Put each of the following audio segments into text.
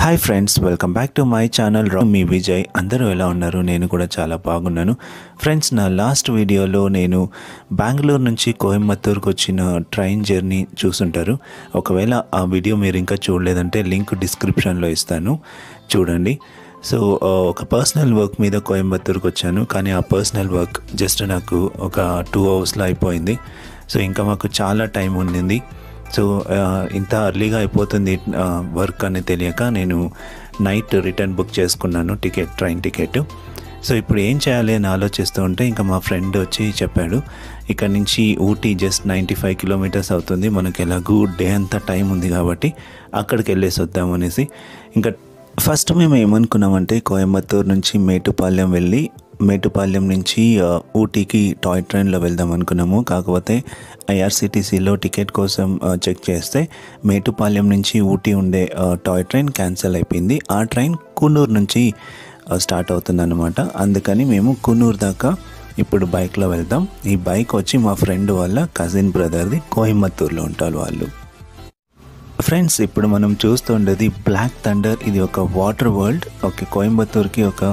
Hi friends, welcome back to my channel. మీ విజయ్. అందరూ ఎలా ఉన్నారు? నేను కూడా చాలా బాగున్నాను ఫ్రెండ్స్. నా లాస్ట్ వీడియోలో నేను బెంగళూరు నుంచి కోయంబత్తూరుకు వచ్చిన ట్రైన్ జర్నీ చూసుంటారు. ఒకవేళ ఆ వీడియో మీరు ఇంకా చూడలేదంటే లింక్ డిస్క్రిప్షన్లో ఇస్తాను, చూడండి. సో ఒక పర్సనల్ వర్క్ మీద కోయంబత్తూరుకు వచ్చాను, కానీ ఆ పర్సనల్ వర్క్ జస్ట్ నాకు ఒక 2 అవర్స్లో అయిపోయింది. సో ఇంకా మాకు చాలా టైం ఉండింది. సో ఇంత అర్లీగా అయిపోతుంది వర్క్ అని తెలియక నేను నైట్ రిటర్న్ బుక్ చేసుకున్నాను ట్రైన్ టికెట్. సో ఇప్పుడు ఏం చేయాలి అని ఆలోచిస్తూ ఉంటే ఇంకా మా ఫ్రెండ్ వచ్చి చెప్పాడు, ఇక్కడ నుంచి ఊటీ జస్ట్ 95 కిలోమీటర్స్ అవుతుంది, మనకి ఎలాగూ డే అంతా టైం ఉంది కాబట్టి అక్కడికి వెళ్ళేసి వద్దాం అనేసి. ఇంకా ఫస్ట్ మేము ఏమనుకున్నామంటే కోయంబత్తూరు నుంచి మేటుపాలెం వెళ్ళి మేటుపాలెం నుంచి ఊటీకి టాయ్ ట్రైన్లో వెళ్దాం అనుకున్నాము. కాకపోతే ఐఆర్సిటీసీలో టికెట్ కోసం చెక్ చేస్తే మేటుపాలెం నుంచి ఊటీ ఉండే టాయ్ ట్రైన్ క్యాన్సిల్ అయిపోయింది. ఆ ట్రైన్ కున్నూరు నుంచి స్టార్ట్ అవుతుందన్నమాట. అందుకని మేము కున్నూరు దాకా ఇప్పుడు బైక్లో వెళ్దాం. ఈ బైక్ వచ్చి మా ఫ్రెండ్ వాళ్ళ కజిన్ బ్రదర్ది, కోయంబత్తూరులో ఉంటారు వాళ్ళు. ఫ్రెండ్స్, ఇప్పుడు మనం చూస్తుండేది బ్లాక్ థండర్. ఇది ఒక వాటర్ వరల్డ్. ఓకే, కోయంబత్తూరుకి ఒక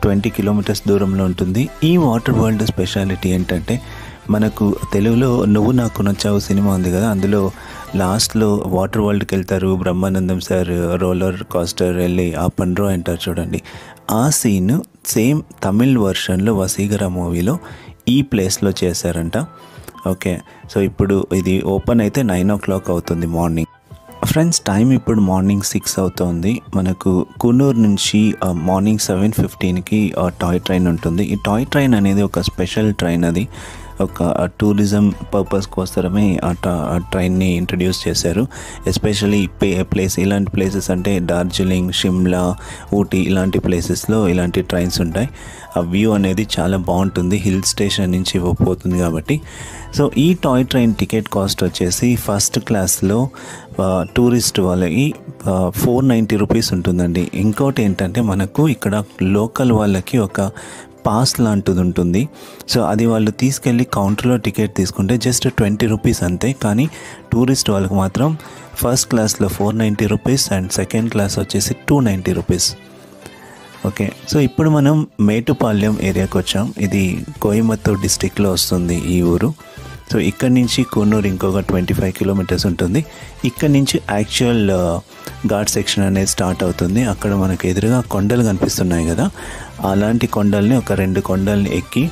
20 కిలోమీటర్స్ దూరంలో ఉంటుంది. ఈ వాటర్ వరల్డ్ స్పెషాలిటీ ఏంటంటే, మనకు తెలుగులో నువ్వు నాకు నచ్చావు సినిమా ఉంది కదా, అందులో లాస్ట్లో వాటర్ వరల్డ్కి వెళ్తారు బ్రహ్మానందం సార్, రోలర్ కాస్టర్ వెళ్ళి ఆ పండ్రో అంటారు చూడండి. ఆ సీన్ సేమ్ తమిళ్ వర్షన్లో వసీగర మూవీలో ఈ ప్లేస్లో చేశారంట. ఓకే, సో ఇప్పుడు ఇది ఓపెన్ అయితే 9 o'clock అవుతుంది మార్నింగ్. ఫ్రెండ్స్, టైం ఇప్పుడు మార్నింగ్ 6 అవుతుంది. మనకు కున్నూరు నుంచి మార్నింగ్ 7:15కి టాయ్ ట్రైన్ ఉంటుంది. ఈ టాయ్ ట్రైన్ అనేది ఒక స్పెషల్ ట్రైన్. అది ఒక టూరిజం పర్పస్ కోసమే ఆ ట్రైన్ని ఇంట్రడ్యూస్ చేశారు. ఎస్పెషలీ ఇలాంటి ప్లేసెస్ అంటే డార్జిలింగ్, షిమ్లా, ఊటీ ఇలాంటి ప్లేసెస్లో ఇలాంటి ట్రైన్స్ ఉంటాయి. ఆ వ్యూ అనేది చాలా బాగుంటుంది, హిల్ స్టేషన్ నుంచి పోతుంది కాబట్టి. సో ఈ టాయ్ ట్రైన్ టికెట్ కాస్ట్ వచ్చేసి ఫస్ట్ క్లాస్లో టూరిస్ట్ వాళ్ళకి 490 రూపీస్ ఉంటుందండి. ఇంకోటి ఏంటంటే, మనకు ఇక్కడ లోకల్ వాళ్ళకి ఒక పాస్ లాంటిది ఉంటుంది. సో అది వాళ్ళు తీసుకెళ్ళి కౌంటర్లో టికెట్ తీసుకుంటే జస్ట్ 20 రూపీస్ అంతే. కానీ టూరిస్ట్ వాళ్ళకి మాత్రం ఫస్ట్ క్లాస్లో 490 రూపీస్ అండ్ సెకండ్ క్లాస్ వచ్చేసి 290 రూపీస్. ఓకే, సో ఇప్పుడు మనం మేటుపాలెం ఏరియాకి వచ్చాం. ఇది కోయంబత్తూరు డిస్టిక్లో వస్తుంది ఈ ఊరు. సో ఇక్కడ నుంచి కున్నూరు ఇంకొక 25 కిలోమీటర్స్ ఉంటుంది. ఇక్కడ నుంచి యాక్చువల్ ఘాట్ సెక్షన్ అనేది స్టార్ట్ అవుతుంది. అక్కడ మనకు ఎదురుగా కొండలు కనిపిస్తున్నాయి కదా, అలాంటి కొండల్ని ఒక 2 కొండల్ని ఎక్కి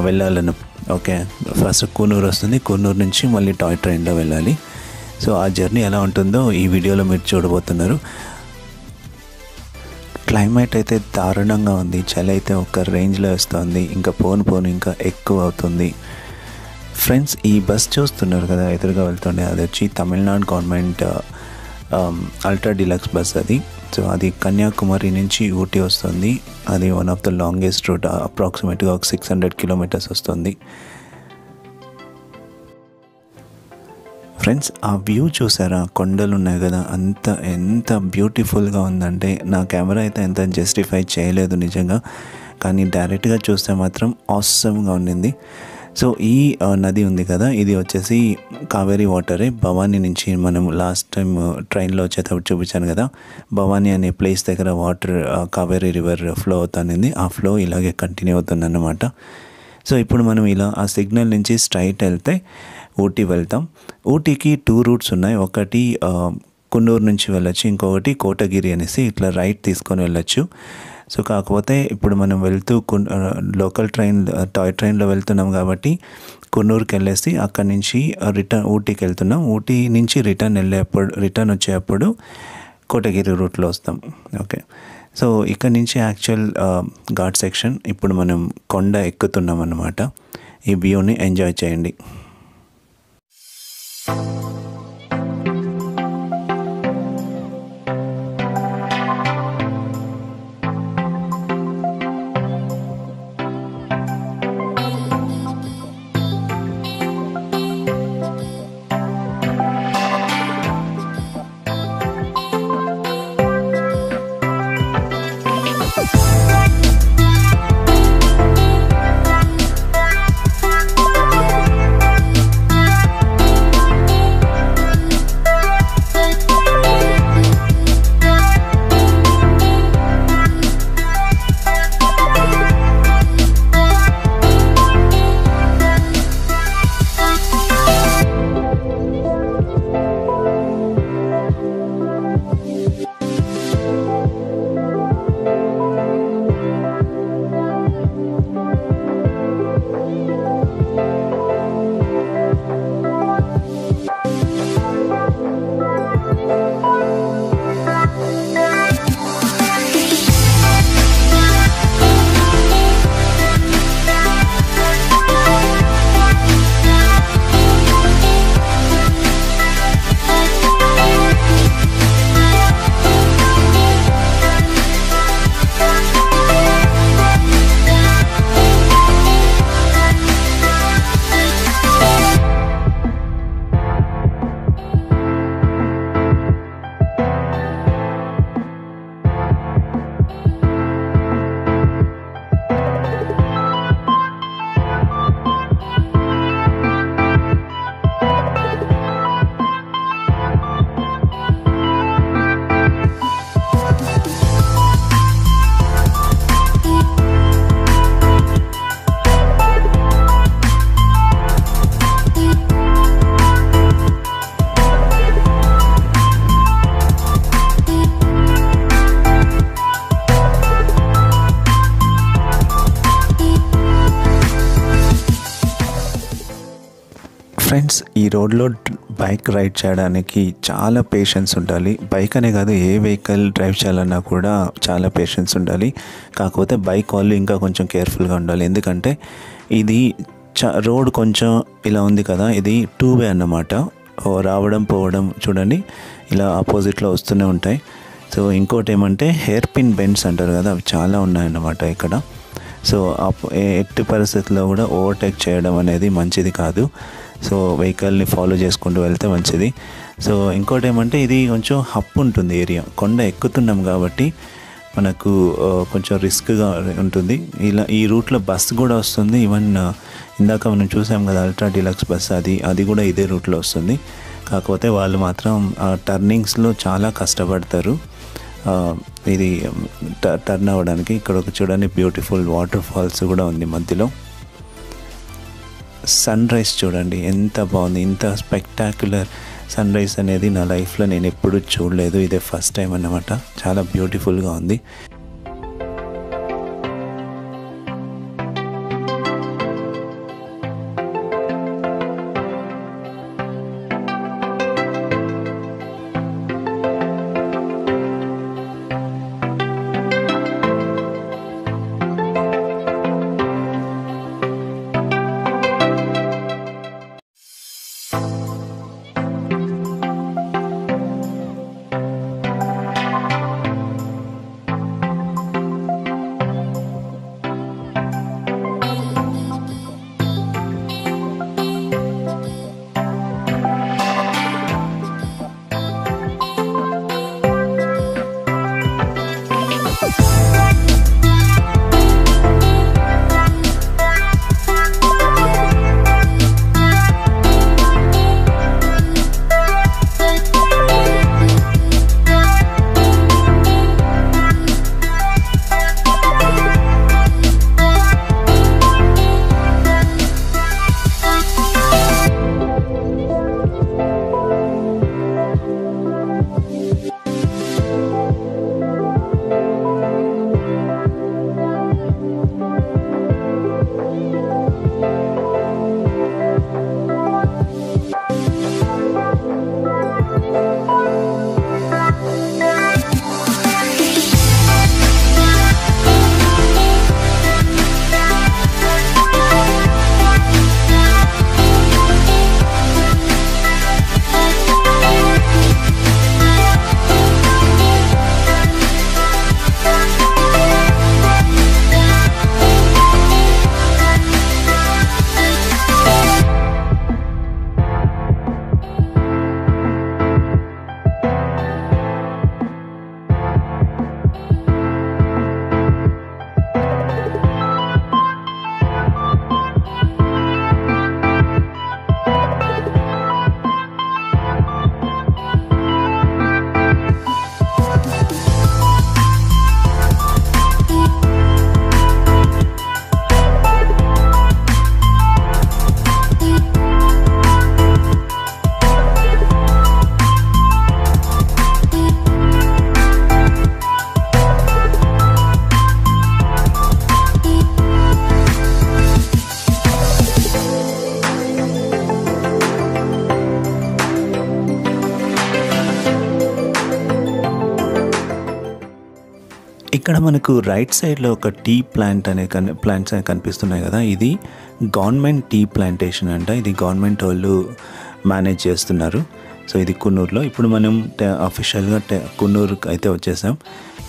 వెళ్ళాలను. ఓకే, ఫస్ట్ కున్నూరు వస్తుంది, కున్నూరు నుంచి మళ్ళీ టాయ్ ట్రైన్లో వెళ్ళాలి. సో ఆ జర్నీ ఎలా ఉంటుందో ఈ వీడియోలో మీరు చూడబోతున్నారు. క్లైమేట్ అయితే దారుణంగా ఉంది, చలి అయితే ఒక రేంజ్లో వస్తుంది, ఇంకా పోను ఇంకా ఎక్కువ అవుతుంది. ఫ్రెండ్స్, ఈ బస్ చూస్తున్నారు కదా ఎదురుగా వెళ్తుండే, అది వచ్చి Tamil Nadu government ultra deluxe bus అది. సో అది కన్యాకుమారి నుంచి ఊటీ వస్తుంది. అది one of the longest route, అప్రాక్సిమేట్గా ఒక 600 కిలోమీటర్స్ వస్తుంది. ఫ్రెండ్స్, ఆ వ్యూ చూసారా, కొండలు ఉన్నాయి కదా, ఎంత బ్యూటిఫుల్గా ఉందంటే నా కెమెరా అయితే ఎంత జస్టిఫై చేయలేదు నిజంగా, కానీ డైరెక్ట్గా చూస్తే మాత్రం ఆసమ్గా ఉండింది. సో ఈ నది ఉంది కదా, ఇది వచ్చేసి కావేరీ వాటరే. భవానీ నుంచి మనం లాస్ట్ టైం ట్రైన్లో వచ్చేటప్పుడు చూపించాను కదా, భవానీ అనే ప్లేస్ దగ్గర వాటర్ కావేరీ రివర్ ఫ్లో అవుతుంది. ఆ ఫ్లో ఇలాగే కంటిన్యూ అవుతుంది అన్నమాట. సో ఇప్పుడు మనం ఇలా ఆ సిగ్నల్ నుంచి స్ట్రైట్ వెళ్తే ఊటీ వెళ్తాం. ఊటీకి 2 రూట్స్ ఉన్నాయి. ఒకటి కున్నూరు నుంచి వెళ్ళొచ్చు, ఇంకొకటి కోటగిరి అనేసి ఇట్లా రైట్ తీసుకొని వెళ్ళొచ్చు. సో కాకపోతే ఇప్పుడు మనం వెళ్తూ లోకల్ టాయ్ ట్రైన్లో వెళ్తున్నాం కాబట్టి కున్నూరుకి వెళ్ళేసి అక్కడి నుంచి రిటర్న్ ఊటీకి వెళ్తున్నాం. ఊటీ నుంచి రిటర్న్ వచ్చేటప్పుడు కోటగిరి రూట్లో వస్తాం. ఓకే, సో ఇక్కడ నుంచి యాక్చువల్ ఘాట్ సెక్షన్. ఇప్పుడు మనం కొండ ఎక్కుతున్నాం అన్నమాట. ఈ వ్యూని ఎంజాయ్ చేయండి. ఫ్రెండ్స్, ఈ రోడ్లో బైక్ రైడ్ చేయడానికి చాలా పేషెన్స్ ఉండాలి. బైక్ అనే కాదు, ఏ వెహికల్ డ్రైవ్ చేయాలన్నా కూడా చాలా పేషెన్స్ ఉండాలి. కాకపోతే బైక్ వాళ్ళు ఇంకా కొంచెం కేర్ఫుల్గా ఉండాలి. ఎందుకంటే ఇది రోడ్ కొంచెం ఇలా ఉంది కదా, ఇది 2 వే అన్నమాట. రావడం పోవడం చూడండి, ఇలా ఆపోజిట్లో వస్తూనే ఉంటాయి. సో ఇంకోటి ఏమంటే హెయిర్ పిన్ బెండ్స్ అంటారు కదా, అవి చాలా ఉన్నాయన్నమాట ఇక్కడ. సో ఎట్టి పరిస్థితుల్లో కూడా ఓవర్టేక్ చేయడం అనేది మంచిది కాదు. సో వెహికల్ని ఫాలో చేసుకుంటూ వెళ్తే మంచిది. సో ఇంకోటి ఏమంటే ఇది కొంచెం హప్ ఉంటుంది ఏరియా, కొండ ఎక్కుతున్నాం కాబట్టి మనకు కొంచెం రిస్క్గా ఉంటుంది. ఇలా ఈ రూట్లో బస్సు కూడా వస్తుంది. ఈవెన్ ఇందాక మనం చూసాం కదా అల్ట్రా డీలక్స్ బస్, అది కూడా ఇదే రూట్లో వస్తుంది. కాకపోతే వాళ్ళు మాత్రం టర్నింగ్స్లో చాలా కష్టపడతారు ఇది టర్న్ అవ్వడానికి. ఇక్కడ ఒక చూడండి బ్యూటిఫుల్ వాటర్ ఫాల్స్ కూడా ఉంది మధ్యలో. సన్ రైజ్ చూడండి ఎంత బాగుంది. ఇంత స్పెక్టాక్యులర్ సన్ రైజ్ అనేది నా లైఫ్లో నేను ఎప్పుడూ చూడలేదు. ఇదే ఫస్ట్ టైం అన్నమాట. చాలా బ్యూటిఫుల్గా ఉంది. ఇక్కడ మనకు రైట్ సైడ్లో ఒక టీ ప్లాంట్స్ అనేవి కనిపిస్తున్నాయి కదా, ఇది గవర్నమెంట్ టీ ప్లాంటేషన్ అంట. ఇది గవర్నమెంట్ వాళ్ళు మేనేజ్ చేస్తున్నారు. సో ఇది కున్నూరులో. ఇప్పుడు మనం అఫీషియల్గా కున్నూరుకి అయితే వచ్చేసాం.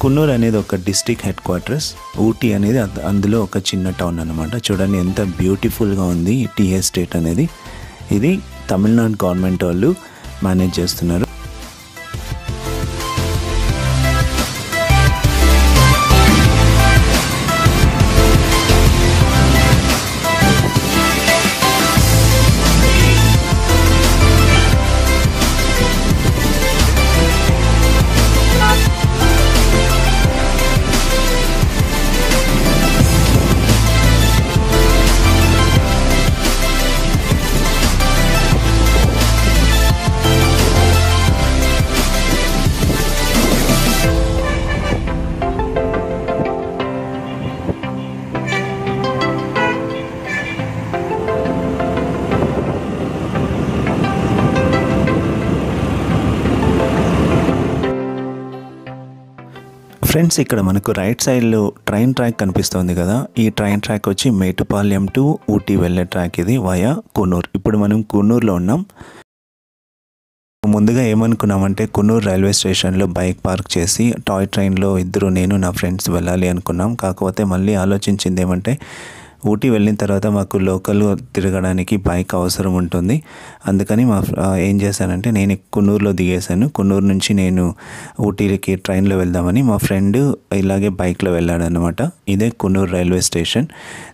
కున్నూరు అనేది ఒక డిస్ట్రిక్ట్ హెడ్ క్వార్టర్స్. ఊటీ అనేది అందులో ఒక చిన్న టౌన్ అన్నమాట. చూడండి ఎంత బ్యూటిఫుల్గా ఉంది ఈ టీ ఎస్టేట్ అనేది. ఇది తమిళనాడు గవర్నమెంట్ వాళ్ళు మేనేజ్ చేస్తున్నారు. ఫ్రెండ్స్ ఇక్కడ మనకు రైట్ సైడ్లో ట్రైన్ ట్రాక్ కనిపిస్తుంది కదా, ఈ ట్రైన్ ట్రాక్ వచ్చి మేటుపాలెం టు ఊటీ వెళ్ళే ట్రాక్ ఇది వయా కున్నూర్. ఇప్పుడు మనం కున్నూరులో ఉన్నాం. ముందుగా ఏమనుకున్నామంటే కున్నూరు రైల్వే స్టేషన్లో బైక్ పార్క్ చేసి టాయ్ ట్రైన్లో నేను నా ఫ్రెండ్స్ వెళ్ళాలి అనుకున్నాం. కాకపోతే మళ్ళీ ఆలోచించింది ఏమంటే ఊటీ వెళ్ళిన తర్వాత మాకు లోకల్ తిరగడానికి బైక్ అవసరం ఉంటుంది. అందుకని ఏం చేశానంటే నేను కున్నూరులో దిగేశాను. కున్నూరు నుంచి నేను ఊటీకి ట్రైన్లో వెళ్దామని మా ఫ్రెండ్ ఇలాగే బైక్లో వెళ్ళాడనమాట. ఇదే కున్నూరు రైల్వే స్టేషన్.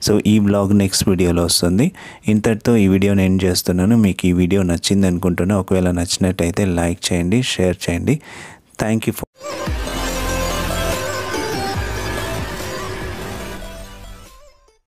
సో ఈ బ్లాగ్ నెక్స్ట్ వీడియోలో వస్తుంది. ఇంతటితో ఈ వీడియోని ఎండ్ చేస్తున్నాను. మీకు ఈ వీడియో నచ్చింది అనుకుంటున్నా. ఒకవేళ నచ్చినట్టయితే లైక్ చేయండి, షేర్ చేయండి. Thank you for